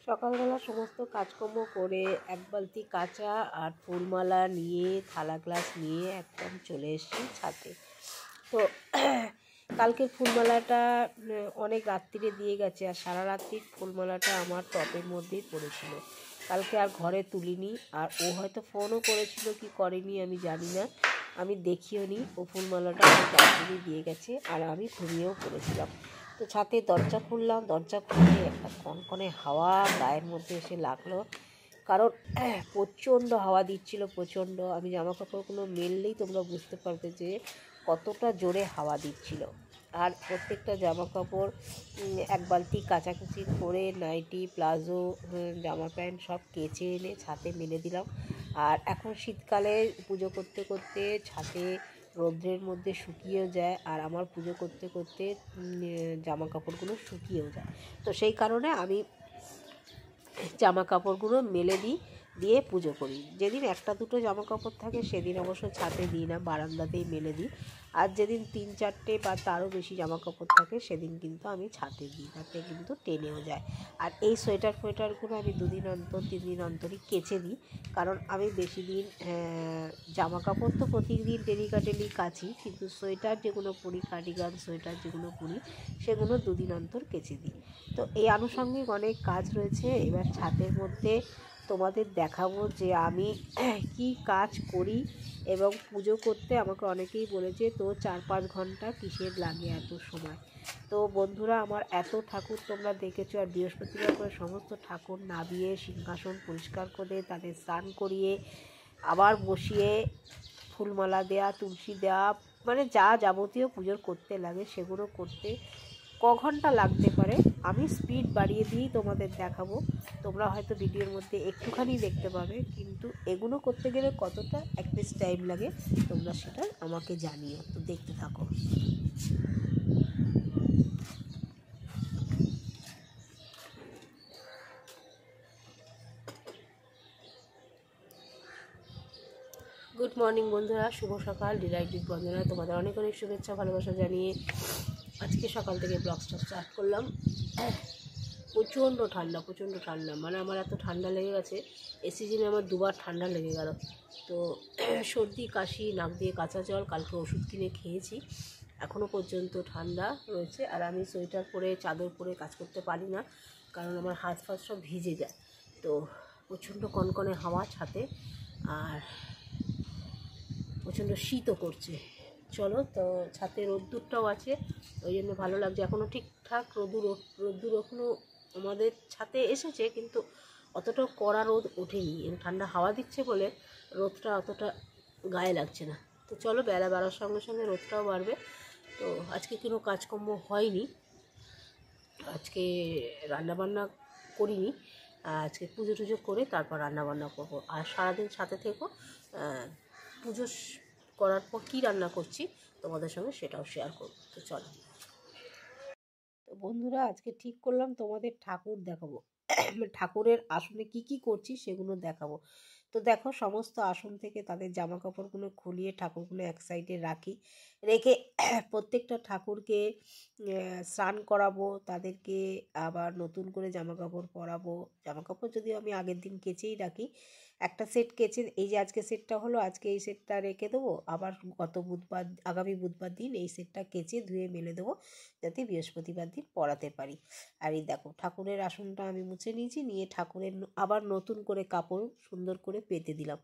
সকালবেলা সমস্ত কাজকর্ম করে এক বালতি কাঁচা আর ফুলমালা নিয়ে থালা গ্লাস নিয়ে একদম চলে এসেছি ছাদে। তো কালকের ফুলমালাটা অনেক রাত্রিরে দিয়ে গেছে, আর সারা রাত্রির ফুলমালাটা আমার টপের মধ্যেই পড়েছিল। কালকে আর ঘরে তুলিনি, আর ও হয়তো ফোনও করেছিল কি করেনি আমি জানি না, আমি দেখিও নি। ও ফুলমালাটা অনেক রাত্রিরে দিয়ে গেছে, আর আমি ঘুমিয়েও পড়েছিলাম। তো ছাদে দরজা খুললাম, দরজা খুলে একটা কনকনে হাওয়া গায়ের মধ্যে এসে লাগলো, কারণ প্রচণ্ড হাওয়া দিচ্ছিল, প্রচণ্ড। আমি জামা কাপড়গুলো মেললেই তোমরা বুঝতে পারবে যে কতটা জোরে হাওয়া দিচ্ছিল। আর প্রত্যেকটা জামা কাপড় এক বালতি কাচাকুচি করে নাইটি, প্লাজো, জামা প্যান্ট সব কেচে এনে ছাদে মেলে দিলাম। আর এখন শীতকালে পুজো করতে করতে ছাদে রৌদ্রের মধ্যে শুকিয়েও যায়, আর আমার পুজো করতে করতে জামা কাপড়গুলো শুকিয়েও যায়। তো সেই কারণে আমি জামা কাপড়গুলো মেলে দিয়ে পুজো করি। যেদিন একটা দুটো জামা কাপড় থাকে সেদিন অবশ্য ছাদে দিই না, বারান্দাতেই মেলে দিই। আর যেদিন 3-4টে বা তারও বেশি জামা কাপড় থাকে সেদিন কিন্তু আমি ছাদে দিই, তাতে কিন্তু টেনেও যায়। আর এই সোয়েটারগুলো আমি 2 দিন অন্তর 3 দিন অন্তরই কেচে দিই, কারণ আমি বেশি দিন জামা কাপড় তো প্রতিদিন ডেলি কাচি, কিন্তু সোয়েটার যেগুলো পরি, কার্ডিগান সোয়েটার যেগুলো পরি, সেগুলো 2 দিন অন্তর কেচে দিই। তো এই আনুষঙ্গিক অনেক কাজ রয়েছে। এবার ছাদের মধ্যে তোমাদের দেখাবো যে আমি কি কাজ করি। এবং পুজো করতে আমাকে অনেকেই বলেছে, তো 4-5 ঘন্টা কিসের লাগে এত সময়। তো বন্ধুরা, আমার এত ঠাকুর তোমরা দেখেছো, আর বৃহস্পতিবার করে সমস্ত ঠাকুর নামিয়ে সিংহাসন পরিষ্কার করে তাদের স্নান করিয়ে আবার বসিয়ে ফুলমালা দেয়া, তুলসী দেওয়া, মানে যা যাবতীয় পুজোর করতে লাগে সেগুলো করতে ঘন্টা লাগতে পারে। আমি স্পিড বাড়িয়ে দিয়েই তোমাদের দেখাবো। তোমরা হয়তো ভিডিওর মধ্যে একটুখানি দেখতে পাবে, কিন্তু এগুলো করতে গেলে কতটা অ্যাটলিস্ট টাইম লাগে তোমরা সেটা আমাকে জানিও। তো দেখতে থাকো। গুড মর্নিং বন্ধুরা, শুভ সকাল। ডিলাইটেড বন্ধুরা, তোমাদের অনেক অনেক শুভেচ্ছা ভালোবাসা জানিয়ে আজকে সকাল থেকে ব্লগটা স্টার্ট করলাম। প্রচণ্ড ঠান্ডা, মানে আমার এত ঠান্ডা লেগে গেছে, এই সিজনে আমার 2বার ঠান্ডা লেগে গেল। তো সর্দি কাশি, নাক দিয়ে কাঁচা জল, কালকে ওষুধ কিনে খেয়েছি, এখনও পর্যন্ত ঠান্ডা রয়েছে। আর আমি সোয়েটার পরে চাদর পরে কাজ করতে পারি না, কারণ আমার হাত ফাত সব ভিজে যায়। তো প্রচণ্ড কনকনে হাওয়া ছাদে, আর প্রচণ্ড শীতও করছে। চলো, তো ছাদে রোদ্দুরটাও আছে, ওই জন্য ভালো লাগছে। এখনও ঠিকঠাক রোদ্দুর এখনও আমাদের ছাদে এসেছে, কিন্তু অতটা কড়া রোদ ওঠেনি। ঠান্ডা হাওয়া দিচ্ছে বলে রোদটা অতটা গায়ে লাগছে না। তো চলো, বেলা বাড়ার সঙ্গে সঙ্গে রোদটাও বাড়বে। তো আজকে কোনো কাজকর্ম হয়নি, আজকে রান্নাবান্না করিনি, আজকে পুজো টুজো করে তারপর রান্নাবান্না করবো। আর সারাদিন সাথে থেকো, পুজো করার পর কী রান্না করছি তোমাদের সঙ্গে সেটাও শেয়ার করবো। তো চলো। তো বন্ধুরা, আজকে ঠিক করলাম তোমাদের ঠাকুর দেখাবো, ঠাকুরের আসনে কি কি করছি সেগুলো দেখাবো। তো দেখো, সমস্ত আসন থেকে তাদের জামা কাপড়গুলো খুলিয়ে ঠাকুরগুলো এক সাইডে রেখে প্রত্যেকটা ঠাকুরকে স্নান করাবো, তাদেরকে আবার নতুন করে জামা কাপড় পরাবো। জামা কাপড় যদিও আমি আগের দিন কেচেই রাখি, একটা সেট কেচে, এই যে আজকে সেটটা হলো, আজকে এই সেটটা রেখে দেবো, আবার আগামী বুধবার দিন এই সেটটা কেচে ধুয়ে মেলে দেবো, যাতে বৃহস্পতিবার দিন পরাতে পারি। আর এই দেখো, ঠাকুরের আসনটা আমি মুছে নিয়েছি, নিয়ে ঠাকুরের আবার নতুন করে কাপড় সুন্দর করে পেতে দিলাম।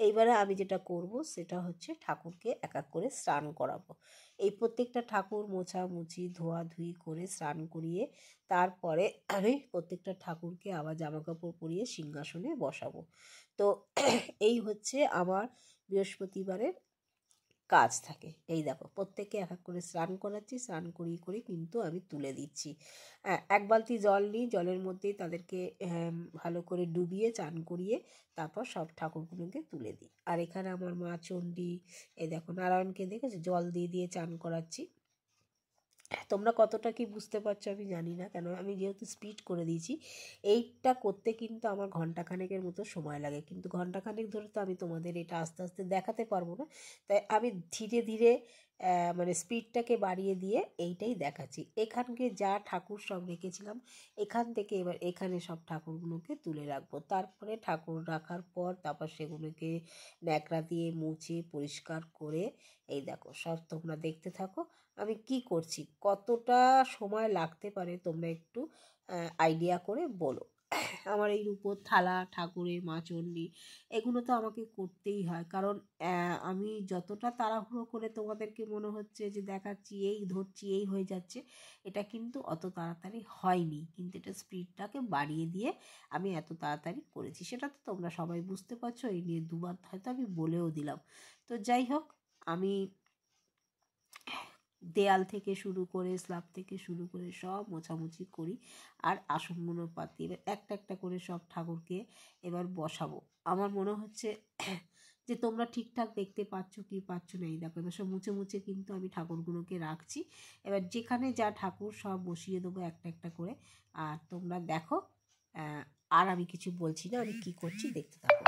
এইবারে আমি যেটা করব সেটা হচ্ছে ঠাকুরকে এক এক করে স্নান করাবো। এই প্রত্যেকটা ঠাকুর মোছামুছি ধোয়াধুয়ি করে স্নান করিয়ে তারপরে আমি প্রত্যেকটা ঠাকুরকে আবার জামা কাপড় পরিয়ে সিংহাসনে বসাবো। তো এই হচ্ছে আমার বৃহস্পতিবারের কাজ থাকে। এই দেখো, প্রত্যেকে এক এক করে স্নান করাচ্ছি, স্নান করিয়ে কিন্তু আমি তুলে দিচ্ছি। এক বালতি জল নিই, জলের মধ্যেই তাদেরকে ভালো করে ডুবিয়ে চান করিয়ে তারপর সব ঠাকুরগুলোকে তুলে দিই। আর এখানে আমার মা চণ্ডী, এই দেখো নারায়ণকে দেখেছো, জল দিয়ে চান করাচ্ছি। তোমরা কতটা কি বুঝতে পারছো আমি জানি না, কেন আমি যেহেতু স্পিড করে দিয়েছি। এইটা করতে কিন্তু আমার ঘন্টাখানেকের মতো সময় লাগে, কিন্তু ঘন্টাখানেক ধরে তো আমি তোমাদের এটা আস্তে আস্তে দেখাতে পারবো না, তাই আমি ধীরে ধীরে মানে স্পিডটাকে বাড়িয়ে দিয়ে এইটাই দেখাচ্ছি। এখানকে যা ঠাকুর সব রেখেছিলাম এখান থেকে এবার এখানে সব ঠাকুরগুলোকে তুলে রাখবো। তারপরে ঠাকুর রাখার পর তারপর সেগুলোকে ন্যাকড়া দিয়ে মুছে পরিষ্কার করে এই দেখো সব তোমরা দেখতে থাকো আমি কি করছি। কতটা সময় লাগতে পারে তোমরা একটু আইডিয়া করে বলো। আমার এই রূপোর থালা, ঠাকুরের মাচণ্ডী, এগুলো তো আমাকে করতেই হয়, কারণ আমি যতটা তাড়াহুড়ো করে তোমাদেরকে মনে হচ্ছে যে দেখাচ্ছি, এই ধরছি, এই হয়ে যাচ্ছে, এটা কিন্তু অত তাড়াতাড়ি হয়নি, কিন্তু এটা স্পিডটাকে বাড়িয়ে দিয়ে আমি এত তাড়াতাড়ি করেছি। সেটা তো তোমরা সবাই বুঝতে পারছো, এই নিয়ে দুবার হয়তো আমি বলেও দিলাম। তো যাই হোক, আমি দেয়াল থেকে শুরু করে স্ল্যাব থেকে শুরু করে সব মোছামুছি করি আর আসনগুলো পাতি। এবার একটা একটা করে সব ঠাকুরকে এবার বসাবো। আমার মনে হচ্ছে যে তোমরা ঠিকঠাক দেখতে পাচ্ছ কি পাচ্ছ না। এই দেখো এবার সব মুছে মুছে কিন্তু আমি ঠাকুরগুলোকে রাখছি। এবার যেখানে যা ঠাকুর সব বসিয়ে দেবো একটা একটা করে। আর তোমরা দেখো, আর আমি কিছু বলছি না, আমি কি করছি দেখতে থাকো।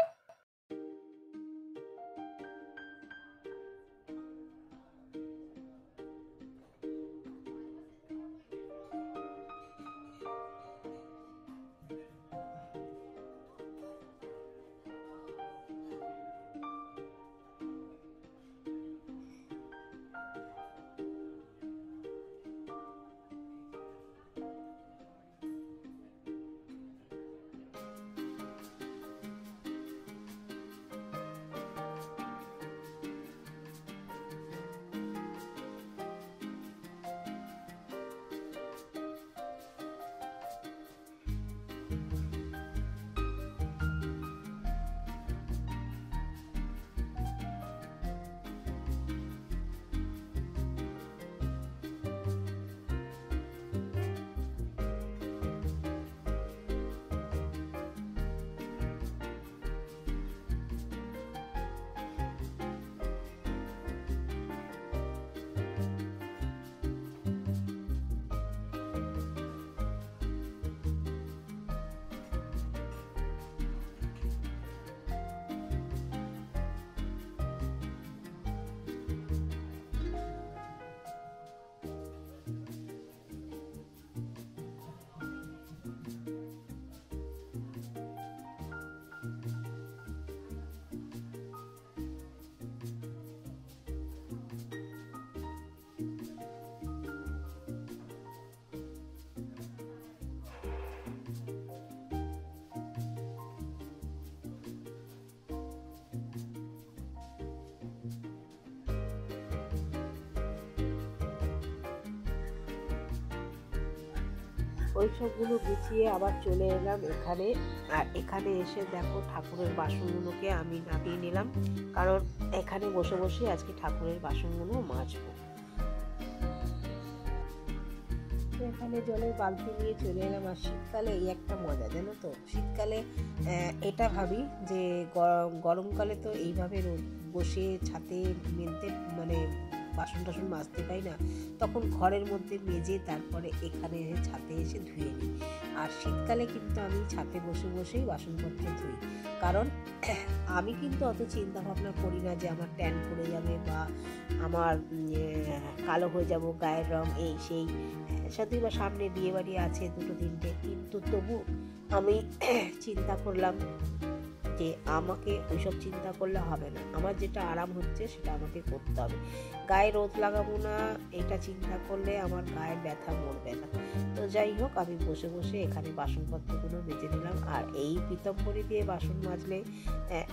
ওই সবগুলো গুছিয়ে আবার চলে এলাম এখানে। আর এখানে এসে দেখো ঠাকুরের বাসনগুলোকে আমি নামিয়ে নিলাম, কারণ এখানে বসে বসে আজকে ঠাকুরের বাসনগুলো মাজবো। এখানে জলের বালতি নিয়ে চলে এলাম। আর শীতকালে এই একটা মজা, জানো তো, শীতকালে এটা ভাবি যে গরমকালে তো এইভাবে বসে ছাদে মেলতে মানে বাসন টাসন মাজতে পাই না, তখন ঘরের মধ্যে মেজে তারপরে এখানে ছাদে এসে ধুয়ে নিই। আর শীতকালে কিন্তু আমি ছাদে বসে বসেই বাসনপত্র ধুই, কারণ আমি কিন্তু অত চিন্তা ভাবনা করি না যে আমার ট্যান পড়ে যাবে বা আমার কালো হয়ে যাব, গায়ের রং এই সেই। যদিও বা সামনে বিয়ে বাড়ি আছে দুটো তিনটে, কিন্তু তবু আমি চিন্তা করলাম যে আমাকে ওইসব চিন্তা করলে হবে না, আমার যেটা আরাম হচ্ছে সেটা আমাকে করতে হবে। গায়ে রোদ লাগাবো না এটা চিন্তা করলে আমার গায়ের ব্যথা মরবে না। তো যাই হোক, আমি বসে বসে এখানে বাসনপত্রগুলো মেজে নিলাম। আর এই পিতম্বরী দিয়ে বাসন মাজলে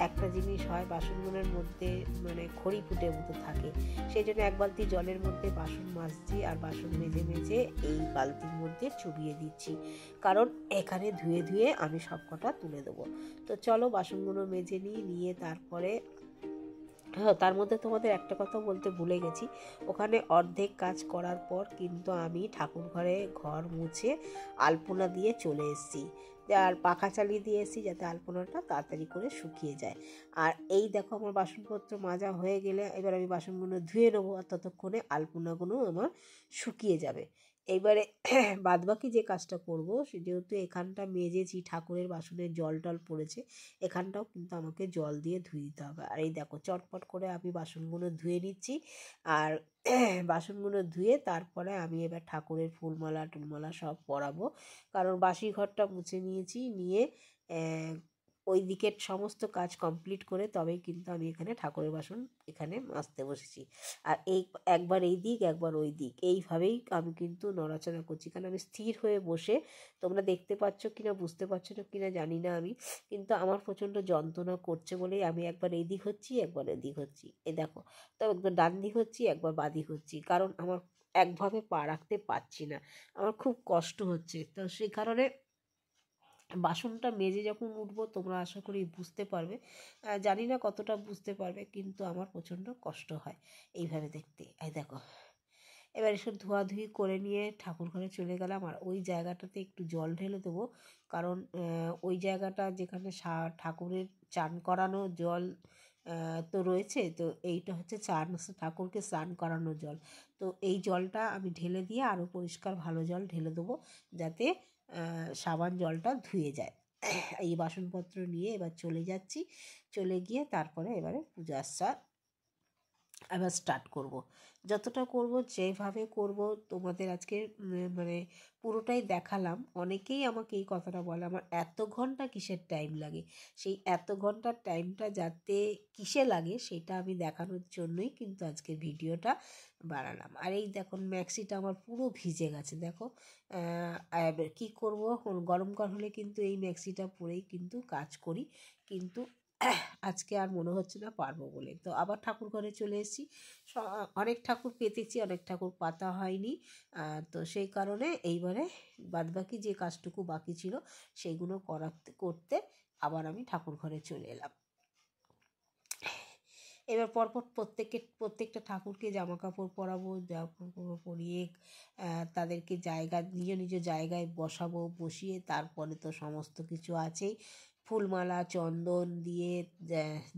একটা জিনিস হয়, বাসনগুলোর মধ্যে মানে খড়ি ফুটে মতো থাকে, সেই জন্য এক বালতি জলের মধ্যে বাসন মাজছি আর বাসন মেজে মেজে এই বালতির মধ্যে চুবিয়ে দিচ্ছি, কারণ এখানে ধুয়ে ধুয়ে আমি সব কটা তুলে দেবো। তো চলো বাসনগুলো মেজে নিয়ে তারপরে, হ্যাঁ তার মধ্যে তোমাদের একটা কথা বলতে ভুলে গেছি, ওখানে অর্ধেক কাজ করার পর কিন্তু আমি ঠাকুর ঘরে ঘর মুছে আলপনা দিয়ে চলে এসেছি। আর পাখা চালিয়ে দিয়ে এসেছি যাতে আলপনাটা তাড়াতাড়ি করে শুকিয়ে যায়। আর এই দেখো আমার বাসনপত্র মাজা হয়ে গেলে এবার আমি বাসনগুলো ধুয়ে নেবো, আর ততক্ষণে আলপনাগুলো আমার শুকিয়ে যাবে। এইবারে বাদবাকি যে কাজটা করব, সে যেহেতু এখানটা মেজেছি, ঠাকুরের বাসনের জল টল পড়েছে, এখানটাও কিন্তু আমাকে জল দিয়ে ধুয়ে দিতে হবে। আর এই দেখো চটপট করে আমি বাসনগুলো ধুয়ে নিচ্ছি। আর বাসনগুলো ধুয়ে তারপরে আমি এবার ঠাকুরের ফুলমালা টুলমালা সব পরাবো, কারণ বাসি ঘরটা মুছে নিয়েছি, নিয়ে ওই দিকের সমস্ত কাজ কমপ্লিট করে তবেই কিন্তু আমি এখানে ঠাকুরের বাসন এখানে মাজতে বসেছি। আর এই একবার এই দিক একবার ওই দিক এইভাবেই আমি কিন্তু নড়াচড়া করছি, কারণ আমি স্থির হয়ে বসে, তোমরা দেখতে পাচ্ছ কিনা বুঝতে পারছো না কিনা জানি না আমি, কিন্তু আমার প্রচণ্ড যন্ত্রণা করছে বলেই আমি একবার এই দিক হচ্ছি একবার এদিক হচ্ছি। এই দেখো, তবে একবার ডান দিক হচ্ছি একবার বাঁ দিক হচ্ছি, কারণ আমার একভাবে পা রাখতে পারছি না, আমার খুব কষ্ট হচ্ছে। তো সেই কারণে বাসনটা মেজে যখন উঠবো তোমরা আশা করি বুঝতে পারবে, জানি না কতটা বুঝতে পারবে, কিন্তু আমার প্রচণ্ড কষ্ট হয় এইভাবে দেখতে। এই দেখো, এবার এসব ধোয়াধুয়ি করে নিয়ে ঠাকুর ঘরে চলে গেলাম। আর ওই জায়গাটাতে একটু জল ঢেলে দেবো, কারণ ওই জায়গাটা যেখানে ঠাকুরের চান করানো জল তো রয়েছে, তো এইটা হচ্ছে ঠাকুরকে স্নান করানো জল। তো এই জলটা আমি ঢেলে দিয়ে আরও পরিষ্কার ভালো জল ঢেলে দেবো, যাতে সাবান জলটা ধুয়ে যায়। এই বাসনপত্র নিয়ে এবার চলে যাচ্ছি, চলে গিয়ে তারপরে এবারে পূজা আচ্চা আবার স্টার্ট করব। যতটা করব যেভাবে করব তোমাদের আজকে মানে পুরোটাই দেখালাম। অনেকেই আমাকে এই কথাটা বলে, আমার এত ঘন্টা কিসের টাইম লাগে, সেই এত ঘন্টার টাইমটা যাতে কিসে লাগে সেটা আমি দেখানোর জন্যই কিন্তু আজকে ভিডিওটা বানালাম। আর এই দেখুন ম্যাক্সিটা আমার পুরো ভিজে গেছে, দেখো কি করব, গরমকাল হলে কিন্তু এই ম্যাক্সিটা পরেই কিন্তু কাজ করি, কিন্তু আজকে আর মনে হচ্ছে না পারবো বলে। তো আবার ঠাকুর ঘরে চলে এসেছি, অনেক ঠাকুর পেতেছি, অনেক ঠাকুর পাতা হয়নি, তো সেই কারণে এইবারে বাদবাকি যে কাজটুকু বাকি ছিল সেইগুলো করতে আবার আমি ঠাকুর ঘরে চলে এলাম। এবার পরপর প্রত্যেকটা ঠাকুরকে জামা কাপড় পরাবো, জামা কাপড় পরিয়ে তাদেরকে নিজ নিজ জায়গায় বসাবো, বসিয়ে তারপরে তো সমস্ত কিছু আছেই, ফুলমালা চন্দন দিয়ে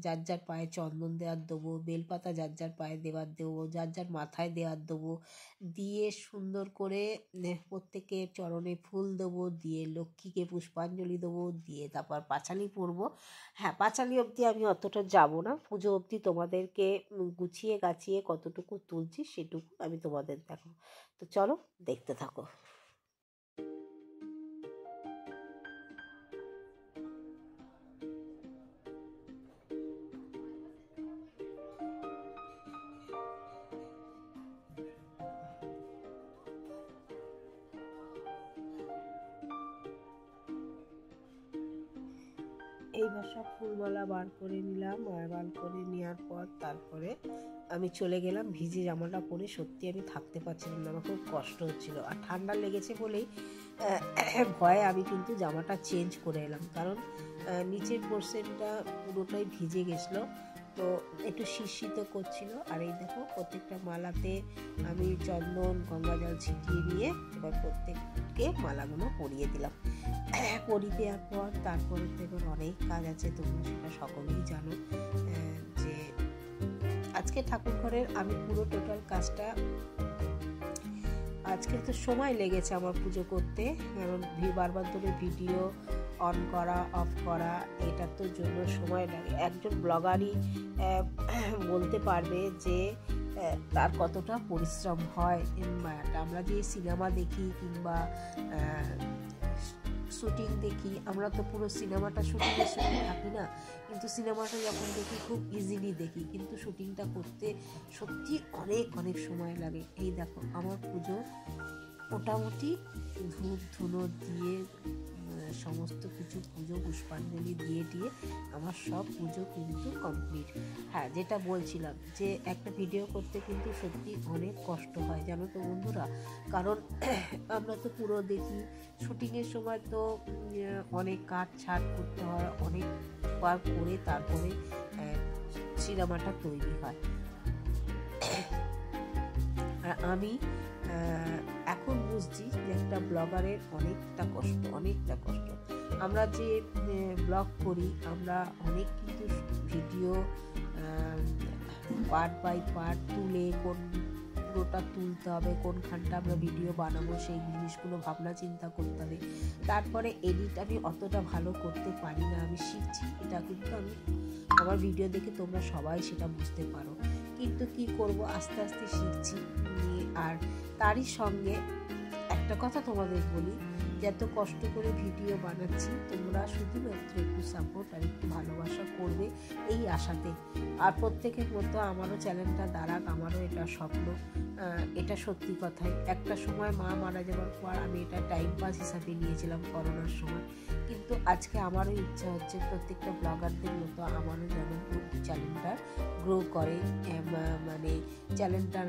যার যার পায়ে চন্দন দেওয়ার দেবো, বেলপাতা যার যার পায়ে দেবো, যার যার মাথায় দেওয়ার দেবো, দিয়ে সুন্দর করে প্রত্যেকের চরণে ফুল দেবো, দিয়ে লক্ষ্মীকে পুষ্পাঞ্জলি দেবো, দিয়ে তারপর পাঁচালি পরবো। হ্যাঁ, পাঁচালি অবধি আমি অতটা যাব না, পুজো অবধি তোমাদেরকে গুছিয়ে গাছিয়ে কতটুকু তুলছি সেটুকু আমি তোমাদের দেখাবো। তো চলো দেখতে থাকো। এইবার সব ফুলমালা বার করে নিলাম, আর বার করে নেওয়ার পর তারপরে আমি চলে গেলাম। ভিজে জামাটা পরে সত্যি আমি থাকতে পারছিলাম না, আমার খুব কষ্ট হচ্ছিলো, আর ঠান্ডা লেগেছে বলেই ভয়ে আমি কিন্তু জামাটা চেঞ্জ করে এলাম, কারণ নিচের পোর্শনটা পুরোটাই ভিজে গেছিলো, তো একটু শীত করছিল। আর এই দেখো প্রত্যেকটা মালাতে আমি চন্দন গঙ্গা জল ছিটিয়ে নিয়ে এবার প্রত্যেককে মালাগুলো পরিয়ে দিলাম। পরিয়ে দেওয়ার পর তারপরে তো এবার অনেক কাজ আছে, তোমরা সেটা সকলেই জানো, যে আজকে ঠাকুর ঘরের আমি পুরো টোটাল কাজটা, আজকে তো সময় লেগেছে আমার পুজো করতে, কারণ বারবার ধরে ভিডিও অন করা অফ করা এটার তো জন্য সময় লাগে। একজন ব্লগারই বলতে পারবে যে তার কতটা পরিশ্রম হয়। আমরা যে সিনেমা দেখি কিংবা শুটিং দেখি, আমরা তো পুরো সিনেমাটা শুটিংয়ের সঙ্গে থাকি না, কিন্তু সিনেমাটা যখন দেখি খুব ইজিলি দেখি, কিন্তু শুটিংটা করতে সত্যি অনেক অনেক সময় লাগে। এই দেখো আমার পুজো মোটামুটি ধূপ ধুনো দিয়ে সমস্ত কিছু পুজো পুষ্পাঞ্জলি দিয়ে আমার সব পুজো কিন্তু কমপ্লিট। হ্যাঁ, যেটা বলছিলাম যে একটা ভিডিও করতে কিন্তু সত্যি অনেক কষ্ট হয় জানো তো বন্ধুরা, কারণ আমরা তো পুরো দেখি, শুটিংয়ের সময় তো অনেক কাট ছাট করতে হয়, অনেকবার করে তারপরে সিনেমাটা তৈরি হয়। আর আমি এখন বুঝছি যে একটা ব্লগারের অনেকটা কষ্ট। আমরা যে ব্লগ করি আমরা অনেক কিন্তু ভিডিও পার্ট বাই পার্ট তুলে পুরোটা তুলতে হবে, কোনখানটা আমরা ভিডিও বানাবো সেই জিনিসগুলো ভাবনা চিন্তা করতে হবে। তারপরে এডিট আমি অতটা ভালো করতে পারি না, আমি শিখছি। এটা কিন্তু আমি আমার ভিডিও দেখে তোমরা সবাই সেটা বুঝতে পারো, কিন্তু কি করব, আস্তে আস্তে শিখছি। আর তারই সঙ্গে একটা কথা তোমাদের বলি, যত কষ্ট করে ভিডিও বানাচ্ছি তোমরা শুধুমাত্র একটু সাপোর্ট আর একটু ভালোবাসা করবে এই আশাতে। আর প্রত্যেকের মতো আমারও চ্যানেলটা দাঁড়াক, আমারও এটা স্বপ্ন। এটা সত্যি কথাই, একটা সময় মা মারা যাওয়ার পর আমি এটা টাইম পাস হিসাবে নিয়েছিলাম করোনার সময়, কিন্তু আজকে আমারও ইচ্ছা হচ্ছে প্রত্যেকটা ব্লগারদের মতো আমারও যেন চ্যানেলটা গ্রো করে। মানে চ্যানেলটার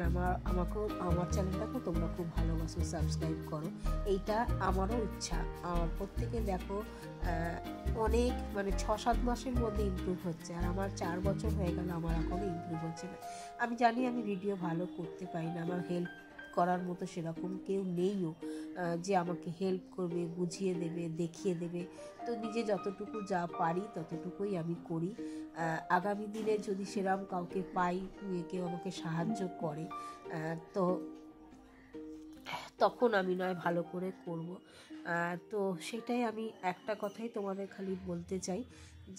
আমার চ্যানেলটাকেও তোমরা খুব ভালোবাসো, সাবস্ক্রাইব করো, এইটা আমারও ইচ্ছা। আর প্রত্যেকে দেখো অনেক মানে 6-7 মাসের মধ্যে ইমপ্রুভ হচ্ছে, আর আমার 4 বছর হয়ে গেল আমার এখনও ইমপ্রুভ হচ্ছে না। আমি জানি আমি ভিডিও ভালো করতে পারি না, আমার হেল্প করার মতো সেরকম কেউ নেইও যে আমাকে হেল্প করবে, বুঝিয়ে দেবে, দেখিয়ে দেবে। তো নিজে যতটুকু যা পারি ততটুকুই আমি করি। আগামী দিনে যদি সেরকম কাউকে পাই, কেউ আমাকে সাহায্য করে, তো তখন আমি নয় ভালো করে করব। তো সেটাই আমি একটা কথাই তোমাদের খালি বলতে চাই,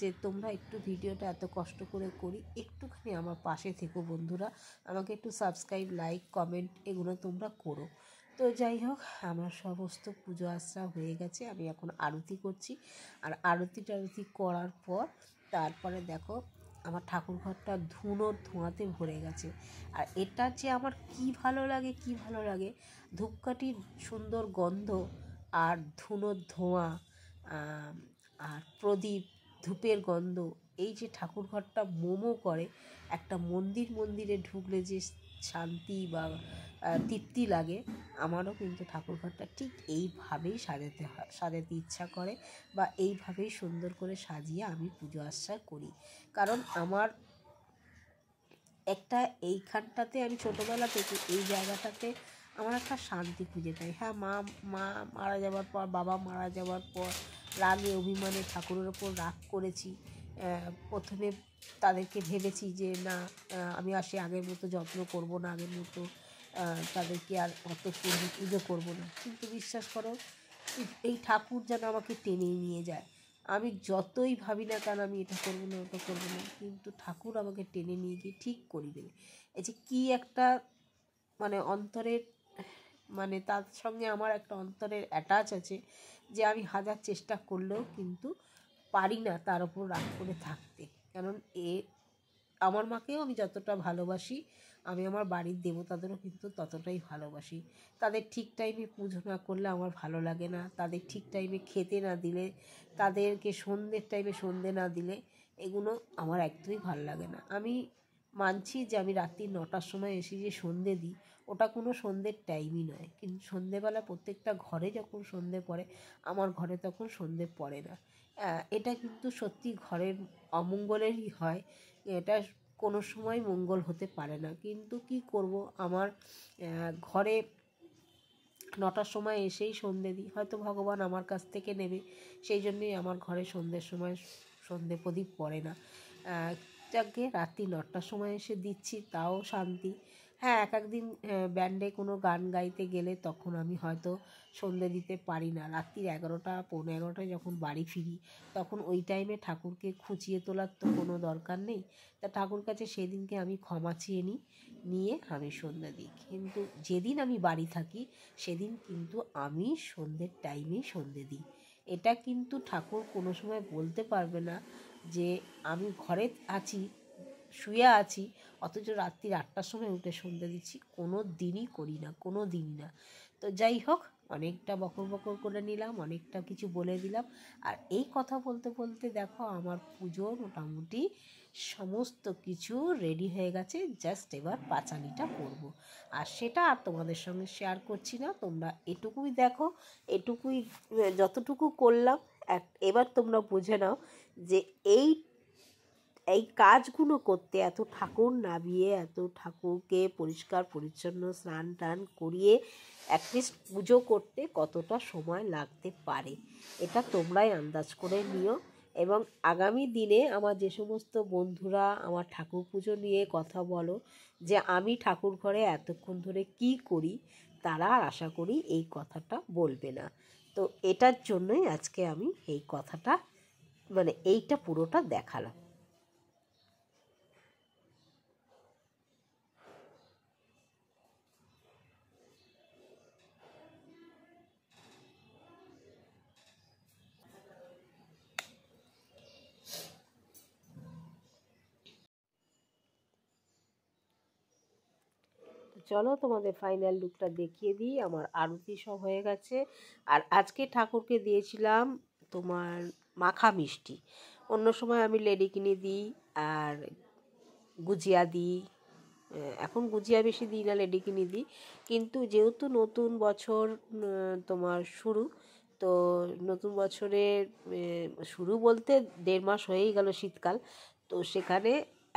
যে তোমরা একটু ভিডিওটা এত কষ্ট করে করি, একটুখানি আমার পাশে থেকো বন্ধুরা, আমাকে একটু সাবস্ক্রাইব, লাইক, কমেন্ট এগুলো তোমরা করো। তো যাই হোক, আমার সমস্ত পুজো আশ্রা হয়ে গেছে, আমি এখন আরতি করছি। আর আরতি করার পর তারপরে দেখো আমার ঠাকুরঘরটা ধোঁয়াতে ভরে গেছে। আর এটা যে আমার কি ভালো লাগে, ধূপকাঠির সুন্দর গন্ধ আর ধোঁয়া, আর প্রদীপ, ধূপের গন্ধ, এই যে ঠাকুরঘরটা মোমো করে, একটা মন্দিরে ঢুকলে যে শান্তি বা তৃপ্তি লাগে, আমারও কিন্তু ঠাকুরঘরটা ঠিক এইভাবেই সাজাতে ইচ্ছা করে, বা এইভাবেই সুন্দর করে সাজিয়ে আমি পুজো আচ্চা করি। কারণ আমার একটা এইখানটাতে আমি ছোটোবেলা থেকে এই জায়গাটাতে আমার একটা শান্তি খুঁজে পাই। হ্যাঁ, মা মারা যাওয়ার পর, বাবা মারা যাওয়ার পর রাগে অভিমানে ঠাকুরের ওপর রাগ করেছি। প্রথমে তাদেরকে ভেবেছি যে না, আমি আর সে আগের মতো যত্ন করব না, আগের মতো তাদেরকে আর অত পুজো করবো না। কিন্তু বিশ্বাস করো, এই ঠাকুর যেন আমাকে টেনে নিয়ে যায়। আমি যতই ভাবি না কেন আমি এটা করবো না, ওটা করবো না, কিন্তু ঠাকুর আমাকে টেনে নিয়ে গিয়ে ঠিক করে দেবে। এই যে কী একটা মানে অন্তরের, মানে তার সঙ্গে আমার একটা অন্তরের অ্যাটাচ আছে, যে আমি হাজার চেষ্টা করলেও কিন্তু পারি না তার উপর রাগ করে থাকতে। কারণ আমার মাকেও আমি যতটা ভালোবাসি, আমি আমার বাড়ির দেবতাদেরও কিন্তু ততটাই ভালোবাসি। তাদের ঠিক টাইমে পুজো না করলে আমার ভালো লাগে না, তাদের ঠিক টাইমে খেতে না দিলে, তাদেরকে সন্ধ্যের টাইমে সন্ধ্যে না দিলে, এগুলো আমার একদমই ভালো লাগে না। আমি মানছি যে আমি রাত্রি 9টার সময় এসে যে সন্ধ্যে দিই, ওটা কোনো সন্ধ্যের টাইমই নয়, কিন্তু সন্ধ্যেবেলা প্রত্যেকটা ঘরে যখন সন্ধ্যে পড়ে, আমার ঘরে তখন সন্ধ্যে পড়ে না। এটা কিন্তু সত্যি ঘরের অমঙ্গলেরই হয়, এটা কোনো সময় মঙ্গল হতে পারে না। কিন্তু কি করব, আমার ঘরে 9টার সময় এসেই সন্ধ্যে দিই, হয়তো ভগবান আমার কাছ থেকে নেবে, সেই জন্যই আমার ঘরে সন্ধ্যের সময় সন্ধ্যে প্রদীপ পড়ে না। যাকে রাত্রি 9টার সময় এসে দিচ্ছি, তাও শান্তি। হ্যাঁ, এক একদিন ব্যান্ডে কোনো গান গাইতে গেলে তখন আমি হয়তো সন্ধ্যে দিতে পারি না। রাত্রি 11টা, পৌনে 11টায় যখন বাড়ি ফিরি, তখন ওই টাইমে ঠাকুরকে খুঁচিয়ে তোলার তো কোনো দরকার নেই। তা ঠাকুর কাছে সেদিনকে আমি ক্ষমা চেয়ে নিয়ে আমি সন্ধ্যা দিই। কিন্তু যেদিন আমি বাড়ি থাকি সেদিন কিন্তু আমি সন্ধ্যের টাইমেই সন্ধ্যে দিই। এটা কিন্তু ঠাকুর কোনো সময় বলতে পারবে না যে আমি ঘরে আছি, শুয়ে আছি, অথচ রাত্রি 8টার সময় উঠে সন্ধ্যে দিচ্ছি। কোনো দিনই করি না, কোনো দিনই না। তো যাই হোক, অনেকটা বকর করে নিলাম, অনেকটা কিছু বলে দিলাম। আর এই কথা বলতে বলতে দেখো আমার পুজো মোটামুটি সমস্ত কিছু রেডি হয়ে গেছে, জাস্ট এবার পাঁচালিটা করব। আর সেটা আর তোমাদের সঙ্গে শেয়ার করছি না, তোমরা এটুকুই দেখো, এটুকুই যতটুকু করলাম। এবার তোমরা বুঝে নাও যে এই কাজগুলো করতে, এত ঠাকুর নামিয়ে, এত ঠাকুরকে পরিষ্কার পরিচ্ছন্ন স্নান টান করিয়ে অ্যাটলিস্ট পুজো করতে কতটা সময় লাগতে পারে, এটা তোমরাই আন্দাজ করে নিও। এবং আগামী দিনে আমার যে সমস্ত বন্ধুরা আমার ঠাকুর পুজো নিয়ে কথা বলো যে আমি ঠাকুর ঘরে এতক্ষণ ধরে কী করি, তারা আর আশা করি এই কথাটা বলবে না। তো এটার জন্যই আজকে আমি এই কথাটা মানে এইটা পুরোটা দেখালাম। চলো তোমাদের ফাইনাল লুকটা দেখিয়ে দিই। আমার আরতি সব হয়ে গেছে। আর আজকে ঠাকুরকে দিয়েছিলাম তোমার মাখা মিষ্টি। অন্য সময় আমি লেডিকিনি দিই আর গুজিয়া দিই। এখন গুজিয়া বেশি দিই না, লেডিকিনি দিই। কিন্তু যেহেতু নতুন বছর তোমার শুরু, তো নতুন বছরের শুরু বলতে 1.5 মাস হয়েই গেল শীতকাল। তো সেখানে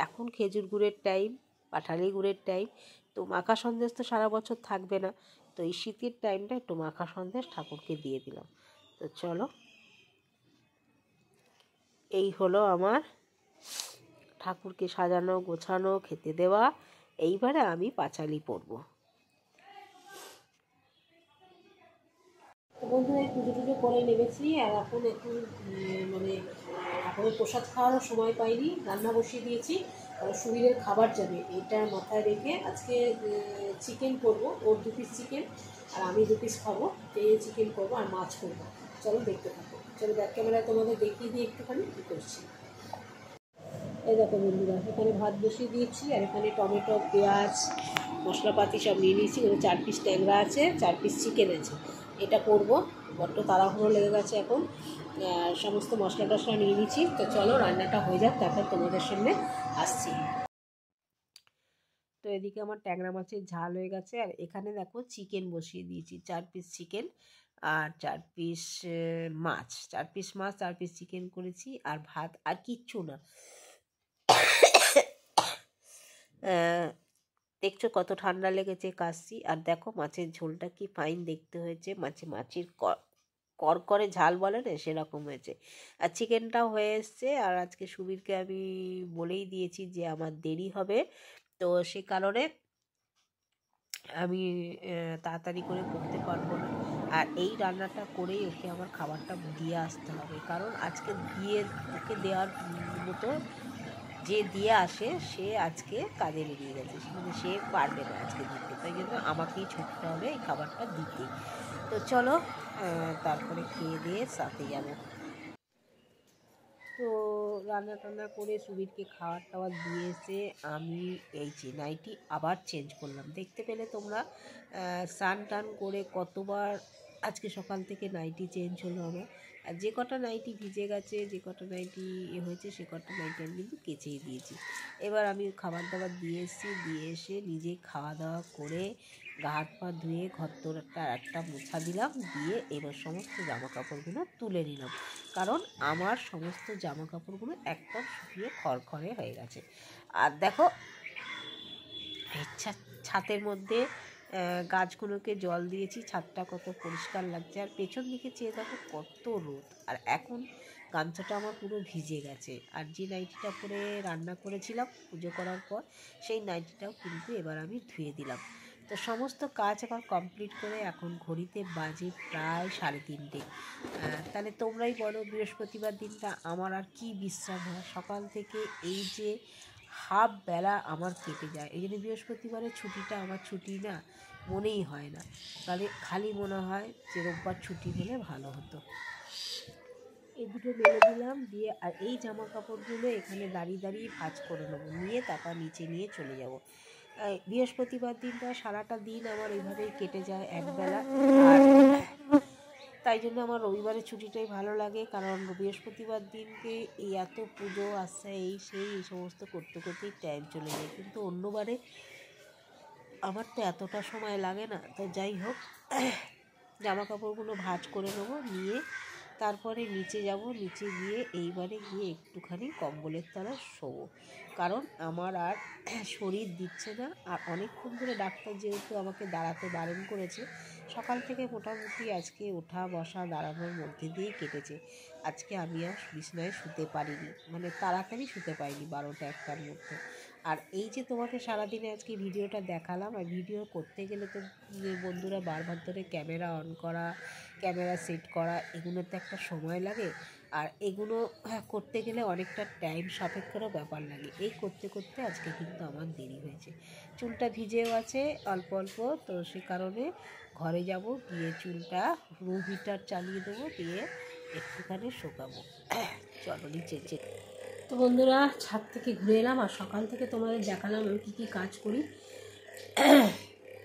এখন খেজুর গুড়ের টাইম, পাটালি গুড়ের টাইম। তো মাখা সন্দেশ তো সারা বছর থাকবে না, তো এই শীতের টাইমটা একটু মাখা সন্দেশ ঠাকুরকে দিয়ে দিলাম। তো চলো, এই হলো আমার ঠাকুরকে সাজানো গোছানো, খেতে দেওয়া। এইবারে আমি পাঁচালি পরব। বন্ধুরা, এই পুজো টুজো করে নেমেছি আর এখন একটু মানে ঠাকুরের প্রসাদ খাওয়ারও সময় পাইনি, রান্না বসিয়ে দিয়েছি। সুবীরের খাবার যাবে এটা মাথায় রেখে আজকে চিকেন করবো। ওর 2 পিস চিকেন আর আমি 2 পিস খাবো, এই চিকেন করবো আর মাছ করবো। চলো দেখতে থাকো। চলো ব্যাক ক্যামেরায় তোমাদের দেখিয়ে দিই একটুখানি কী করছি। এই দেখো বন্ধুরা, এখানে ভাত বসিয়ে দিয়েছি আর এখানে টমেটো, পেঁয়াজ, মশলাপাতি সব নিয়ে নিয়েছি। ওখানে 4 পিস ট্যাংরা আছে, 4 পিস চিকেন আছে। এটা করব, বড্ড তাড়াহুড়ো লেগে গেছে এখন। সমস্ত মশলা টশলা নিয়ে নিয়েছি। তো চলো রান্নাটা হয়ে যাক, তারপর তোমাদের সামনে আসছি। তো এদিকে আমার ট্যাংরা মাছের ঝাল হয়ে গেছে আর এখানে দেখো চিকেন বসিয়ে দিয়েছি। 4 পিস চিকেন আর 4 পিস মাছ, 4 পিস মাছ 4 পিস চিকেন করেছি আর ভাত, আর কিচ্ছু না। দেখছো কত ঠান্ডা লেগেছে, কাশছি। আর দেখো মাছের ঝোলটা কি ফাইন দেখতে হয়েছে, মাছের করকরে ঝাল বলে না, সেরকম হয়েছে। আর চিকেনটাও হয়ে এসছে। আর আজকে সুবীরকে আমি বলেই দিয়েছি যে আমার দেরি হবে, তো সে কারণে আমি তাড়াতাড়ি করে করতে পারবো না। আর এই রান্নাটা করেই ওকে আমার খাবারটা দিয়ে আসতে হবে, কারণ আজকে দিয়ে ওকে দেওয়ার মতো যে দিয়ে আসে সে আজকে কাজে বেরিয়ে গেছে, মানে সে পারবে না আজকে দিতে, তাই জন্য আমাকেই ছুটতে হবে এই খাবারটা দিতে। তো চলো তারপরে খেয়ে দিয়ে সাথে যাবো। তো রান্না টান্না করে সুবীরকে খাবার টাবার দিয়ে এসে আমি এই যে নাইটি আবার চেঞ্জ করলাম। দেখতে পেলে তোমরা, স্নান টান করে কতবার আজকে সকাল থেকে নাইটি চেঞ্জ হলো আমার। আর যে কটা নাইটি ভিজে গেছে, যে কটা নাইটি হয়েছে, সে কটা নাইটি আমি কিন্তু কেচেই দিয়েছি। এবার আমি খাবার দাবার দিয়ে এসেছি, দিয়ে এসে নিজে খাওয়া দাওয়া করে গা হাত পা ধুয়ে ঘরদোরটা একটা মোছা দিলাম, দিয়ে এবার সমস্ত জামা কাপড়গুলো তুলে নিলাম, কারণ আমার সমস্ত জামা কাপড়গুলো একদম শুকিয়ে খড়খড়ে হয়ে গেছে। আর দেখো ছাদের মধ্যে গাছগুলোকে জল দিয়েছি, ছাদটা কত পরিষ্কার লাগছে। আর পেছন দিকে চেয়ে দেখো কত রোদ, আর এখন গামছাটা আমার পুরো ভিজে গেছে। আর যে নাইটিটা পরে রান্না করেছিলাম পুজো করার পর, সেই নাইটিটাও কিন্তু এবার আমি ধুয়ে দিলাম। তো সমস্ত কাজ আবার কমপ্লিট করে এখন ঘড়িতে বাজে প্রায় 3:30। তাহলে তোমরাই বলো বৃহস্পতিবার দিনটা আমার আর কি বিশ্রাম হয়। সকাল থেকে এই যে হাফ বেলা আমার কেটে যায়, এই জন্য বৃহস্পতিবারের ছুটিটা আমার ছুটি না মনেই হয় না। তাহলে খালি মনে হয় যে রোববার ছুটি হলে ভালো হতো। এই দুটো মেলে দিলাম, দিয়ে আর এই জামা কাপড়গুলো এখানে দাঁড়িয়ে দাঁড়িয়ে ভাঁজ করে নেবো, নিয়ে তারপর নিচে নিয়ে চলে যাব। বৃহস্পতিবার দিনটা সারাটা দিন আমার এইভাবেই কেটে যায় একবেলা। আর তাই জন্য আমার রবিবারের ছুটিটাই ভালো লাগে, কারণ বৃহস্পতিবার দিনকে এই এত পুজো আসছে, এই সমস্ত করতে করতেই টাইম চলে যায়। কিন্তু অন্যবারে আমার তো এতটা সময় লাগে না। তো যাই হোক, জামা কাপড়গুলো ভাঁজ করে নেবো, নিয়ে তারপরে নিচে যাব, নিচে গিয়ে এইবারে গিয়ে একটুখানি কম্বলের তলায় শোবো, কারণ আমার আর শরীর দিচ্ছে না। আর অনেকক্ষণ ধরে ডাক্তার যেহেতু আমাকে দাঁড়াতে বারণ করেছে, সকাল থেকে মোটামুটি আজকে ওঠা বসা দাঁড়ানোর মধ্যে দিয়েই কেটেছে। আজকে আমি আর বিছানায় শুতে পারিনি, মানে তাড়াতাড়ি শুতে পারিনি 12টা-1টার মধ্যে। আর এই যে তোমাকে সারাদিনে আজকে ভিডিওটা দেখালাম, আর ভিডিও করতে গেলে তো বন্ধুরা বারবার ধরে ক্যামেরা অন করা, ক্যামেরা সেট করা, এগুলোতে একটা সময় লাগে। আর এগুলো করতে গেলে অনেকটা টাইম সাপেক্ষেরও ব্যাপার লাগে। এই করতে করতে আজকে কিন্তু আমার দেরি হয়েছে। চুলটা ভিজেও আছে অল্প অল্প, তো সে কারণে ঘরে যাব, গিয়ে চুলটা রুম হিটার চালিয়ে দেবো, দিয়ে একটুখানি শুকাবো। চলো নিচে। তো বন্ধুরা, ছাদ থেকে ঘুরে এলাম, আর সকাল থেকে তোমাদের দেখালাম আমি কী কী কাজ করি।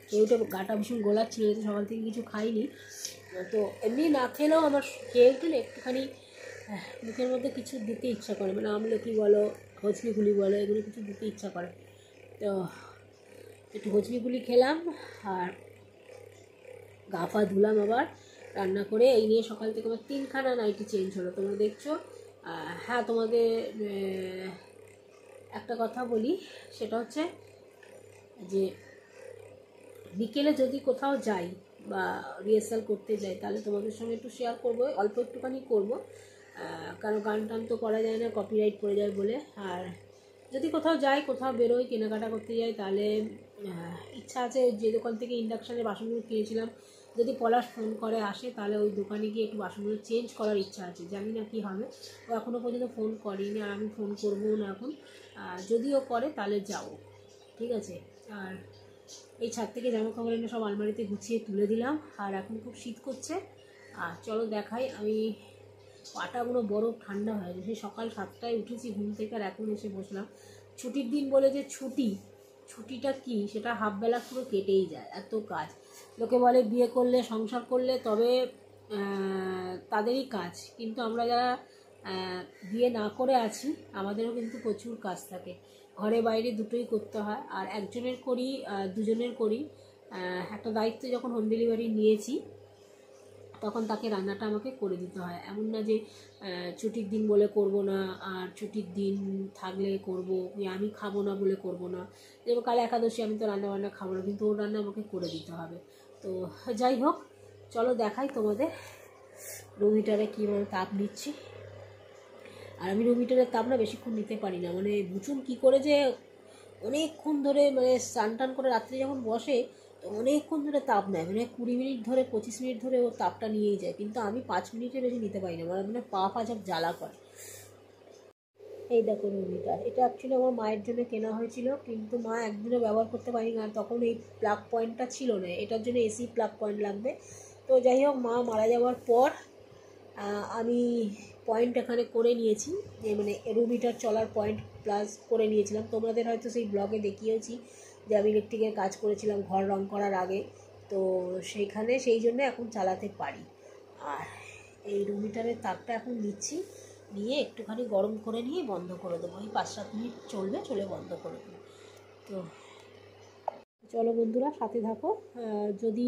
কেউটা গাটা ভীষণ গোলাচ্ছিল, সকাল থেকে কিছু খাইনি। তো এমনি না খেলেও আমার খেয়ে গেলে একটুখানি মুখের মধ্যে কিছু দিতে ইচ্ছা করে, মানে আমলকি বলো, হজমিগুলি বলো, এগুলো কিছু দিতে ইচ্ছা করে। তো একটু হজমিগুলি খেলাম, আর গা পা ধুলাম, আবার রান্না করে এই নিয়ে সকাল থেকে আমার 3খানা নাইটি চেঞ্জ হলো, তোমরা দেখছো। হ্যাঁ, তোমাদের একটা কথা বলি, সেটা হচ্ছে যে বিকেলে যদি কোথাও যাই বা রিহার্সাল করতে যাই, তাহলে তোমাদের সঙ্গে একটু শেয়ার করবো, অল্প একটুখানি করবো, কারণ গান টান তো করা যায় না, কপিরাইট পড়ে যায় বলে। আর যদি কোথাও যাই, কোথাও বেরোই, কেনাকাটা করতে যাই, তাহলে ইচ্ছা আছে যে দোকান থেকে ইন্ডাকশানের বাসনগুলো কিনেছিলাম, যদি পলাশ ফোন করে আসে, তাহলে ওই দোকানে গিয়ে একটু বাসনগুলো চেঞ্জ করার ইচ্ছা আছে। জানি না কী হবে, ও এখনও পর্যন্ত ফোন করেনি, আর আমি ফোন করবো না এখন। যদিও করে তাহলে যাও, ঠিক আছে। আর এই ছাদ থেকে জামা কাপড় এনে সব আলমারিতে গুছিয়ে তুলে দিলাম, আর এখন খুব শীত করছে। আর চলো দেখাই, আমি পাটাগুলো বরফ ঠান্ডা হয়ে গেছে। সেই সকাল 7টায় উঠেছি ঘুম থেকে, আর এখন এসে বসলাম। ছুটির দিন বলে যে ছুটিটা কি, সেটা হাফবেলা পুরো কেটেই যায়, এত কাজ। লোকে বলে বিয়ে করলে, সংসার করলে তবে তাদেরই কাজ, কিন্তু আমরা যারা বিয়ে না করে আছি, আমাদেরও কিন্তু প্রচুর কাজ থাকে, ঘরে বাইরে দুটোই করতে হয়। আর একজনের করি, দুজনের করি। একটা দায়িত্ব যখন হোম ডেলিভারি নিয়েছি, তখন তাকে রান্নাটা আমাকে করে দিতে হয়। এমন না যে ছুটির দিন বলে করব না, আর ছুটির দিন থাকলে করব, আমি খাবো না বলে করব না। যেমন কাল একাদশী, আমি তো রান্না বান্না খাবো না, কিন্তু ওর রান্না আমাকে করে দিতে হবে। তো যাই হোক, চলো দেখাই তোমাদের রুম হিটারে কীভাবে তাপ নিচ্ছি। আর আমি রুম হিটারের তাপ না বেশিক্ষণ নিতে পারি না, মানে বুঝুন কী করে যে অনেকক্ষণ ধরে, মানে স্নান টান করে রাত্রে যখন বসে, তো অনেকক্ষণ ধরে তাপ নেয়, মানে 20 মিনিট ধরে, 25 মিনিট ধরে ও তাপটা নিয়েই যায়, কিন্তু আমি 5 মিনিটের বেশি নিতে পারি না, মানে পা সব জ্বালা করে। এই দেখো রুম হিটার, এটা অ্যাকচুয়ালি আমার মায়ের জন্য কেনা হয়েছিল, কিন্তু মা একদিনও ব্যবহার করতে পারি না, তখন এই প্লাগ পয়েন্টটা ছিল না, এটার জন্য এসি প্লাগ পয়েন্ট লাগবে। তো যাই হোক, মা মারা যাওয়ার পর আমি পয়েন্ট এখানে করে নিয়েছি, যে মানে রুম হিটার চলার পয়েন্ট প্লাস করে নিয়েছিলাম। তোমাদের হয়তো সেই ব্লগে দেখিয়েছি যে আমি ইলেকট্রিকের কাজ করেছিলাম ঘর রং করার আগে, তো সেইখানে সেই জন্য এখন চালাতে পারি। আর এই রুম হিটারের তাপটা এখন নিচ্ছি, নিয়ে একটুখানি গরম করে নিয়ে বন্ধ করে দেবো, এই 5-7 মিনিট চলবে, চলে বন্ধ করে দেবো। তো চলো বন্ধুরা, সাথে থাকো। যদি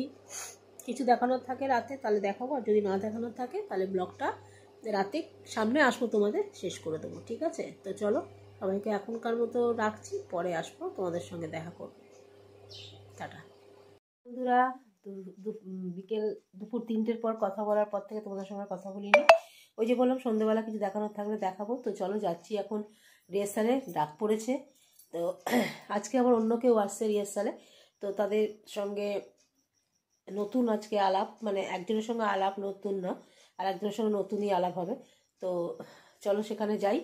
কিছু দেখানোর থাকে রাতে, তাহলে দেখাবো, আর যদি না দেখানোর থাকে তাহলে ব্লগটা রাতে সামনে আসবো, তোমাদের শেষ করে দেবো, ঠিক আছে। তো চলো, সবাইকে এখনকার মতো রাখছি, পরে আসবো, তোমাদের সঙ্গে দেখা করবো, টাটা বন্ধুরা। বিকেল দুপুর 3টের পর কথা বলার পর থেকে তোমাদের সঙ্গে কথা বলিনি। ওই যে বললাম সন্ধ্যেবেলা কিছু দেখানোর থাকলে দেখাবো। তো চলো যাচ্ছি, এখন রিহার্সালে ডাক পড়েছে। তো আজকে আবার অন্য কেউ আসছে রিহার্সালে, তো তাদের সঙ্গে নতুন আজকে আলাপ, মানে একজনের সঙ্গে আলাপ নতুন না, আর একজনের সঙ্গে নতুনই আলাপ হবে। তো চলো সেখানে যাই।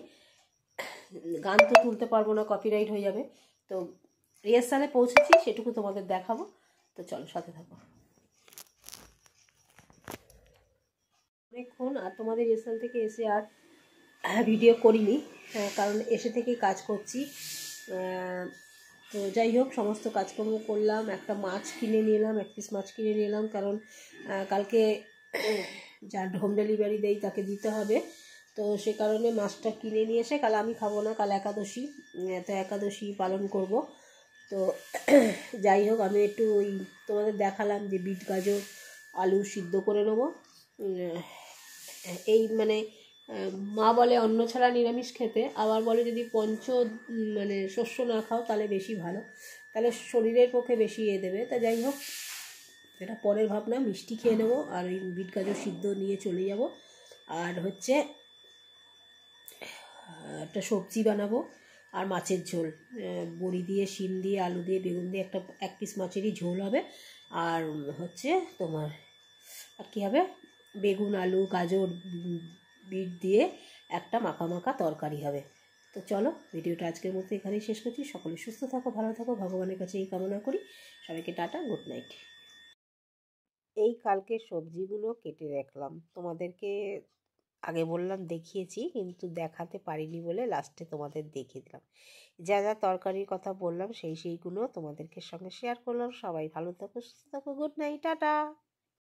গান তো তুলতে পারবো না, কপিরাইট হয়ে যাবে। তো রিহার্সালে পৌঁছেছি, সেটুকু তোমাদের দেখাবো। তো চলো সাথে থাকো অনেকক্ষণ। আর তোমাদের রিহার্সাল থেকে এসে আর ভিডিও করিনি, কারণ এসে থেকেই কাজ করছি। তো যাই হোক, সমস্ত কাজকর্ম করলাম, একটা মাছ কিনে নিলাম, 1 পিস মাছ কিনে নিলাম, কারণ কালকে যা হোম ডেলিভারি দেই তাকে দিতে হবে। তো সে কারণে মাছটা কিনে নিয়ে এসে, কাল আমি খাবো না, কাল একাদশী, তো একাদশী পালন করব। তো যাই হোক, আমি একটু ওই তোমাদের দেখালাম যে বিট গাজর আলু সিদ্ধ করে নেবো, এই মানে মা বলে অন্ন ছাড়া নিরামিষ খেতে, আবার বলে যদি মানে শস্য না খাও তাহলে বেশি ভালো, তাহলে শরীরের পক্ষে বেশি দেবে। তা যাই হোক, এটা পরের ভাবনা। মিষ্টি খেয়ে নেবো আর ওই বিট গাজর সিদ্ধ নিয়ে চলে যাব। আর হচ্ছে একটা সবজি বানাবো আর মাছের ঝোল, বড়ি দিয়ে, শিম দিয়ে, আলু দিয়ে, বেগুন দিয়ে এক পিস মাছেরই ঝোল হবে। আর হচ্ছে তোমার আর কী হবে, বেগুন, আলু, গাজর, বিট দিয়ে একটা মাখা মাখা তরকারি হবে। তো চলো, ভিডিওটা আজকের মতো এখানেই শেষ করছি। সকলে সুস্থ থাকো, ভালো থাকো, ভগবানের কাছে এই কামনা করি। সবাইকে টাটা, গুড নাইট। এই কালকে সবজিগুলো কেটে রাখলাম, তোমাদেরকে আগে বললাম দেখিয়েছি, কিন্তু দেখাতে পারিনি বলে লাস্টে তোমাদের দেখিয়ে দিলাম। যা যা তরকারির কথা বললাম সেইগুলো তোমাদেরকে সঙ্গে শেয়ার করলাম। সবাই ভালো থাকো, সুস্থ থাকো, গুড নাইট, টাটা।